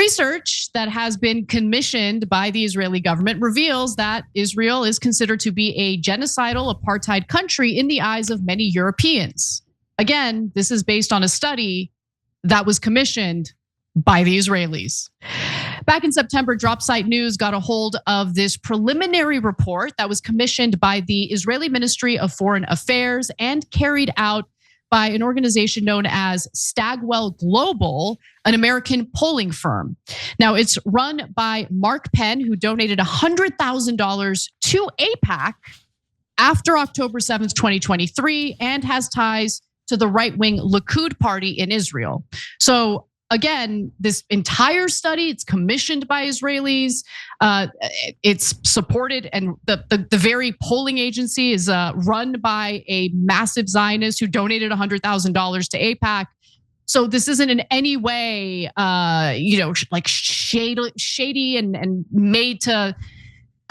Research that has been commissioned by the Israeli government reveals that Israel is considered to be a genocidal apartheid country in the eyes of many Europeans. Again, this is based on a study that was commissioned by the Israelis. Back in September, Dropsite News got a hold of this preliminary report that was commissioned by the Israeli Ministry of Foreign Affairs and carried out by an organization known as Stagwell Global, an American polling firm. Now, it's run by Mark Penn, who donated $100,000 to AIPAC after October 7th, 2023, and has ties to the right-wing Likud party in Israel. So again, this entire study, it's commissioned by Israelis. It's supported, and the very polling agency is run by a massive Zionist who donated $100,000 to AIPAC. So this isn't in any way, like shady and made to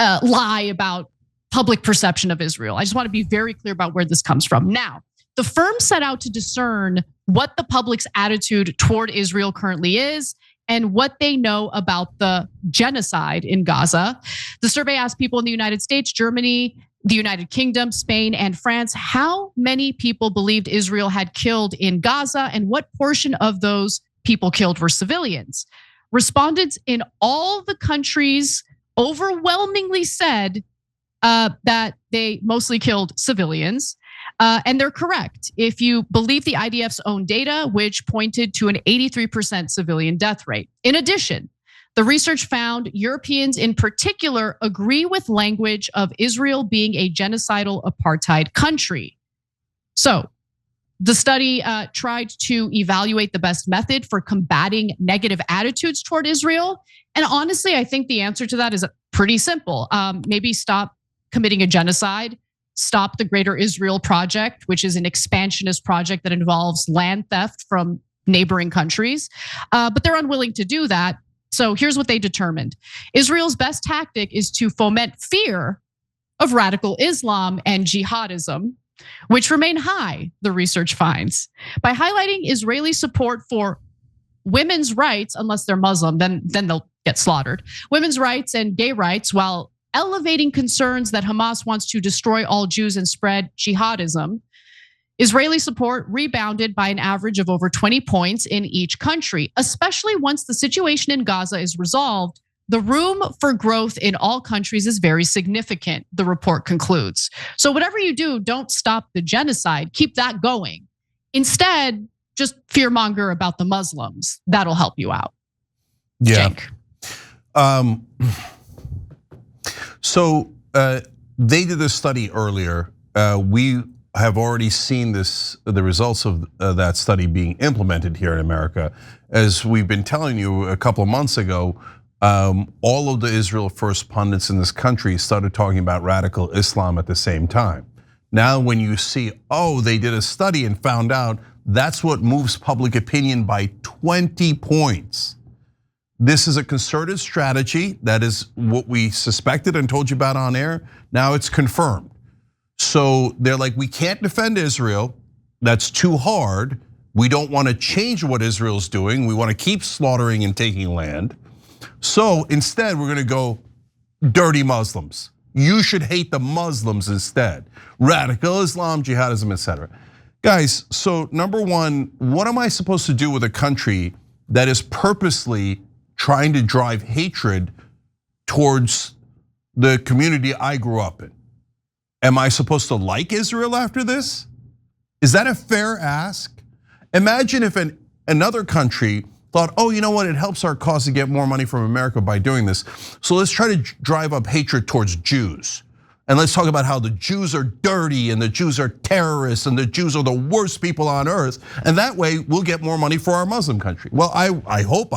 lie about public perception of Israel. I just want to be very clear about where this comes from. Now, the firm set out to discern what the public's attitude toward Israel currently is and what they know about the genocide in Gaza. The survey asked people in the United States, Germany, the United Kingdom, Spain, and France how many people believed Israel had killed in Gaza and what portion of those people killed were civilians. Respondents in all the countries overwhelmingly said that they mostly killed civilians. And they're correct if you believe the IDF's own data, which pointed to an 83% civilian death rate. In addition, the research found Europeans in particular agree with language of Israel being a genocidal apartheid country. So the study tried to evaluate the best method for combating negative attitudes toward Israel. And honestly, I think the answer to that is pretty simple. Maybe stop committing a genocide. Stop the Greater Israel Project, which is an expansionist project that involves land theft from neighboring countries. But they're unwilling to do that. So here's what they determined. Israel's best tactic is to foment fear of radical Islam and jihadism, which remain high, the research finds. By highlighting Israeli support for women's rights, unless they're Muslim, then they'll get slaughtered. Women's rights and gay rights, while elevating concerns that Hamas wants to destroy all Jews and spread jihadism, Israeli support rebounded by an average of over 20 points in each country, especially once the situation in Gaza is resolved. The room for growth in all countries is very significant, the report concludes. So whatever you do, don't stop the genocide, keep that going. Instead, just fearmonger about the Muslims. That'll help you out. Yeah. Jake. So they did a study earlier. We have already seen the results of that study being implemented here in America. As we've been telling you a couple of months ago, all of the Israel First pundits in this country started talking about radical Islam at the same time. Now when you see, they did a study and found out that's what moves public opinion by 20 points. This is a concerted strategy. That is what we suspected and told you about on air. Now it's confirmed. So they're like, we can't defend Israel. That's too hard. We don't want to change what Israel's doing. We want to keep slaughtering and taking land. So instead, we're going to go dirty Muslims. You should hate the Muslims instead. Radical Islam, jihadism, etc. Guys, so number one, what am I supposed to do with a country that is purposely trying to drive hatred towards the community I grew up in? Am I supposed to like Israel after this? Is that a fair ask? Imagine if another country thought, you know what, it helps our cause to get more money from America by doing this. So let's try to drive up hatred towards Jews. And let's talk about how the Jews are dirty and the Jews are terrorists and the Jews are the worst people on earth. And that way we'll get more money for our Muslim country. Well, I hope,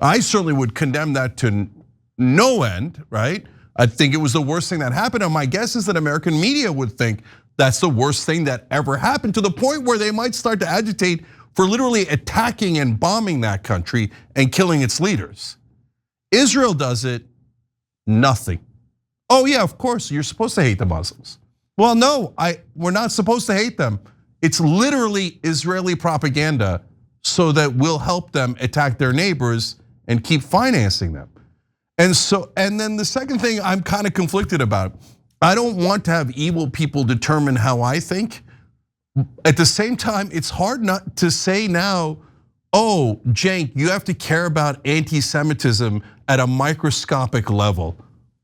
I certainly would condemn that to no end, right? I think it was the worst thing that happened. And my guess is that American media would think that's the worst thing that ever happened, to the point where they might start to agitate for literally attacking and bombing that country and killing its leaders. Israel does it, nothing. Oh yeah, of course, you're supposed to hate the Muslims. Well, no, we're not supposed to hate them. It's literally Israeli propaganda so that we'll help them attack their neighbors and keep financing them. And then the second thing I'm kind of conflicted about, I don't want to have evil people determine how I think. At the same time, it's hard not to say now, oh, Cenk, you have to care about anti-Semitism at a microscopic level.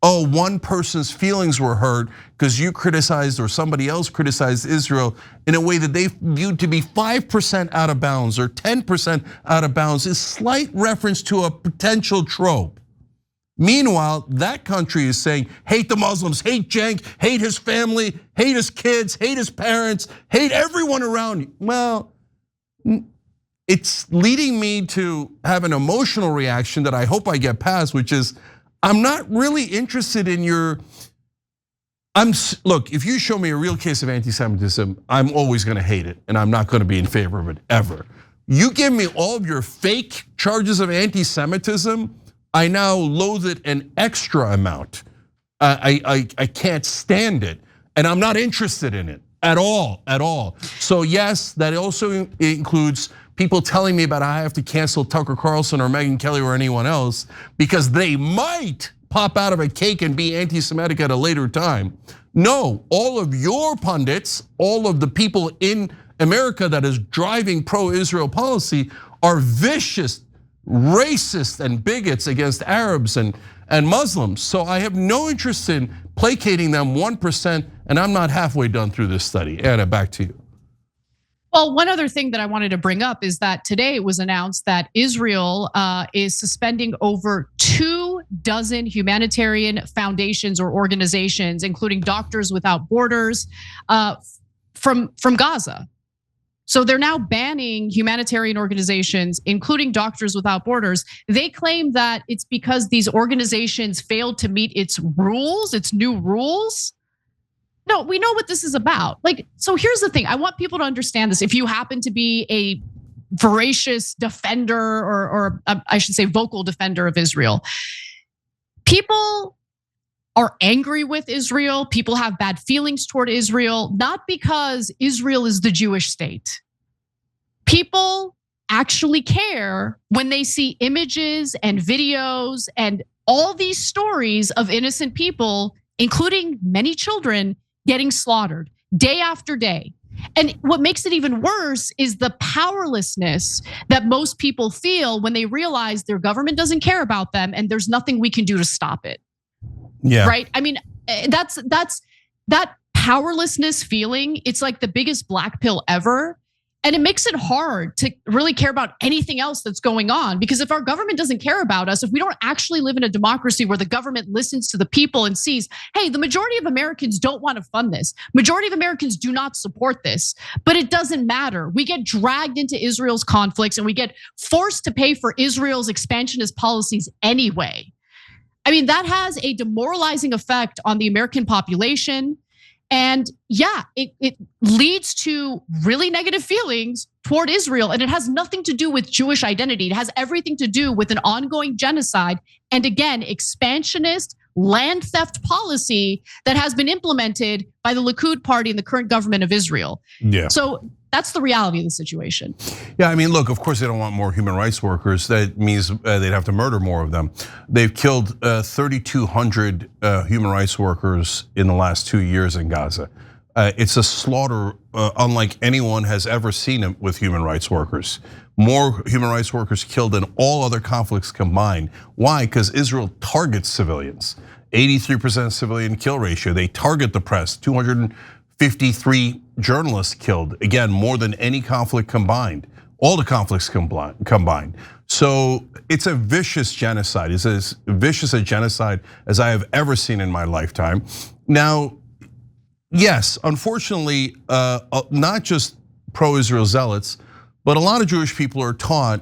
Oh, one person's feelings were hurt because you criticized or somebody else criticized Israel in a way that they viewed to be 5% out of bounds or 10% out of bounds is slight reference to a potential trope. Meanwhile, that country is saying, hate the Muslims, hate Cenk, hate his family, hate his kids, hate his parents, hate everyone around you. Well, it's leading me to have an emotional reaction that I hope I get past, which is, I'm not really interested in your, look, if you show me a real case of anti-Semitism, I'm always gonna hate it and I'm not gonna be in favor of it ever. You give me all of your fake charges of anti-Semitism, I now loathe it an extra amount. I can't stand it, and I'm not interested in it at all. So yes, that also includes people telling me about how I have to cancel Tucker Carlson or Megyn Kelly or anyone else because they might pop out of a cake and be anti-Semitic at a later time. No, all of your pundits, all of the people in America that is driving pro-Israel policy are vicious, racist and bigots against Arabs and Muslims. So I have no interest in placating them 1%, and I'm not halfway done through this study. Anna, back to you. Well, one other thing that I wanted to bring up is that today it was announced that Israel is suspending over 24 humanitarian foundations or organizations, including Doctors Without Borders, from Gaza. So they're now banning humanitarian organizations, including Doctors Without Borders. They claim that it's because these organizations failed to meet its rules, its new rules. No, we know what this is about. So here's the thing. I want people to understand this. If you happen to be a voracious defender or I should say vocal defender of Israel, people are angry with Israel. People have bad feelings toward Israel, not because Israel is the Jewish state. People actually care when they see images and videos and all these stories of innocent people, including many children, getting slaughtered day after day. And what makes it even worse is the powerlessness that most people feel when they realize their government doesn't care about them and there's nothing we can do to stop it. Yeah. Right? I mean, that's that powerlessness feeling, it's like the biggest black pill ever. And it makes it hard to really care about anything else that's going on. Because if our government doesn't care about us, if we don't actually live in a democracy where the government listens to the people and sees, hey, the majority of Americans don't want to fund this. Majority of Americans do not support this, but it doesn't matter. We get dragged into Israel's conflicts and we get forced to pay for Israel's expansionist policies anyway. I mean, that has a demoralizing effect on the American population. And yeah, it leads to really negative feelings toward Israel. And it has nothing to do with Jewish identity. It has everything to do with an ongoing genocide. And again, expansionist land theft policy that has been implemented by the Likud party and the current government of Israel. Yeah. So that's the reality of the situation. Yeah, I mean, look, of course they don't want more human rights workers. That means they'd have to murder more of them. They've killed 3,200 human rights workers in the last 2 years in Gaza. It's a slaughter unlike anyone has ever seen it with human rights workers. More human rights workers killed than all other conflicts combined. Why? Because Israel targets civilians. 83% civilian kill ratio. They target the press. 253 journalists killed. Again, more than any conflict combined. All the conflicts combined. So it's a vicious genocide. It's as vicious a genocide as I have ever seen in my lifetime. Now, yes, unfortunately, not just pro-Israel zealots, but a lot of Jewish people are taught,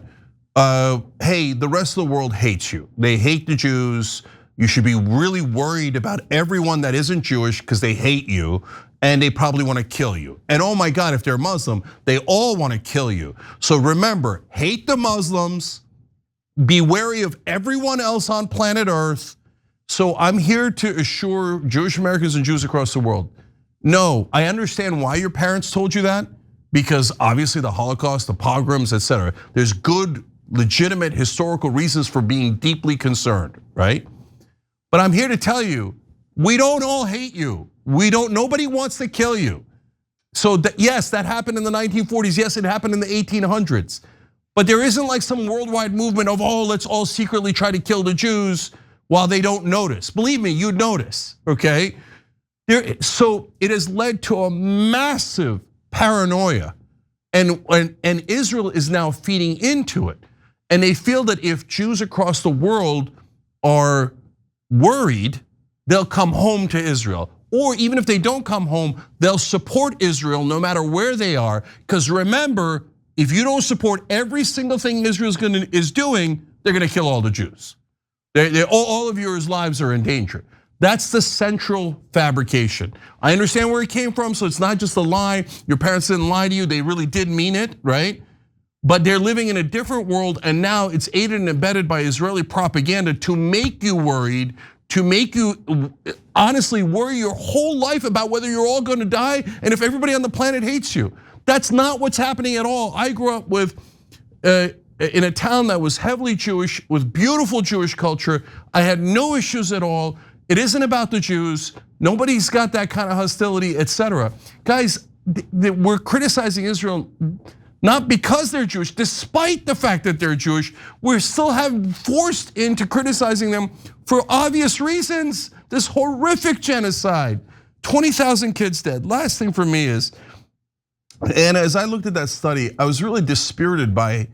hey, the rest of the world hates you. They hate the Jews. You should be really worried about everyone that isn't Jewish because they hate you and they probably want to kill you. And oh my God, if they're Muslim, they all want to kill you. So remember, hate the Muslims, be wary of everyone else on planet Earth. So I'm here to assure Jewish Americans and Jews across the world, no, I understand why your parents told you that, because obviously the Holocaust, the pogroms, etc. There's good legitimate historical reasons for being deeply concerned, right? But I'm here to tell you, we don't all hate you. Nobody wants to kill you. So yes, that happened in the 1940s. Yes, it happened in the 1800s. But there isn't like some worldwide movement of, let's all secretly try to kill the Jews while they don't notice. Believe me, you'd notice, okay? So it has led to a massive paranoia, and Israel is now feeding into it. And they feel that if Jews across the world are worried, they'll come home to Israel. Or even if they don't come home, they'll support Israel no matter where they are. Because remember, if you don't support every single thing Israel is doing, they're gonna kill all the Jews. All of your lives are in danger. That's the central fabrication. I understand where it came from, so it's not just a lie. Your parents didn't lie to you, they really did mean it, right? But they're living in a different world, and now it's aided and abetted by Israeli propaganda to make you worried, to make you honestly worry your whole life about whether you're all gonna die and if everybody on the planet hates you. That's not what's happening at all. I grew up in a town that was heavily Jewish, with beautiful Jewish culture. I had no issues at all. It isn't about the Jews. Nobody's got that kind of hostility, etc. Guys, we're criticizing Israel not because they're Jewish, despite the fact that they're Jewish. We're still forced into criticizing them for obvious reasons. This horrific genocide, 20,000 kids dead. Last thing for me is, and as I looked at that study, I was really dispirited by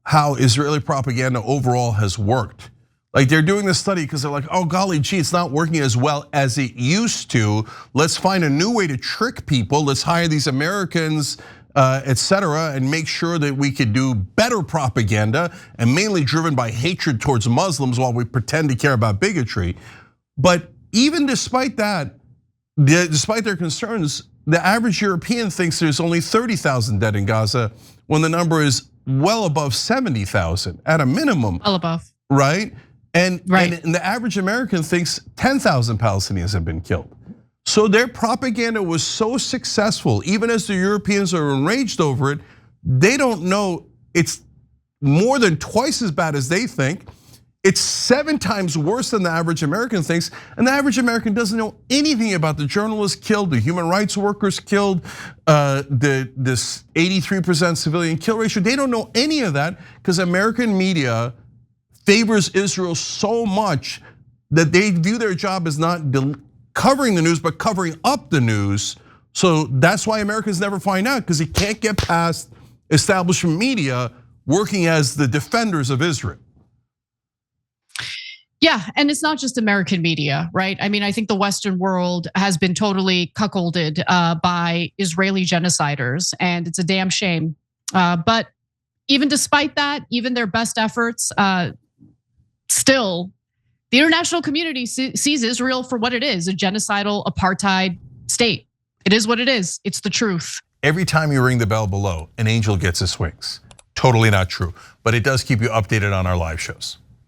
how Israeli propaganda overall has worked. Like they're doing this study because they're like, oh golly gee, it's not working as well as it used to. Let's find a new way to trick people. Let's hire these Americans, etc., and make sure that we could do better propaganda, and mainly driven by hatred towards Muslims while we pretend to care about bigotry. But even despite that, despite their concerns, the average European thinks there's only 30,000 dead in Gaza when the number is well above 70,000 at a minimum. Well above. Right? And the average American thinks 10,000 Palestinians have been killed. So their propaganda was so successful, even as the Europeans are enraged over it, they don't know it's more than twice as bad as they think. It's 7 times worse than the average American thinks, and the average American doesn't know anything about the journalists killed, the human rights workers killed, this 83% civilian kill ratio. They don't know any of that because American media favors Israel so much that they view their job as not covering the news, but covering up the news. So that's why Americans never find out, because it can't get past establishment media working as the defenders of Israel. Yeah, and it's not just American media, right? I mean, I think the Western world has been totally cuckolded by Israeli genociders, and it's a damn shame. But even despite that, even their best efforts, still, the international community sees Israel for what it is, a genocidal apartheid state. It is what it is. It's the truth. Every time you ring the bell below, an angel gets his wings. Totally not true, but it does keep you updated on our live shows.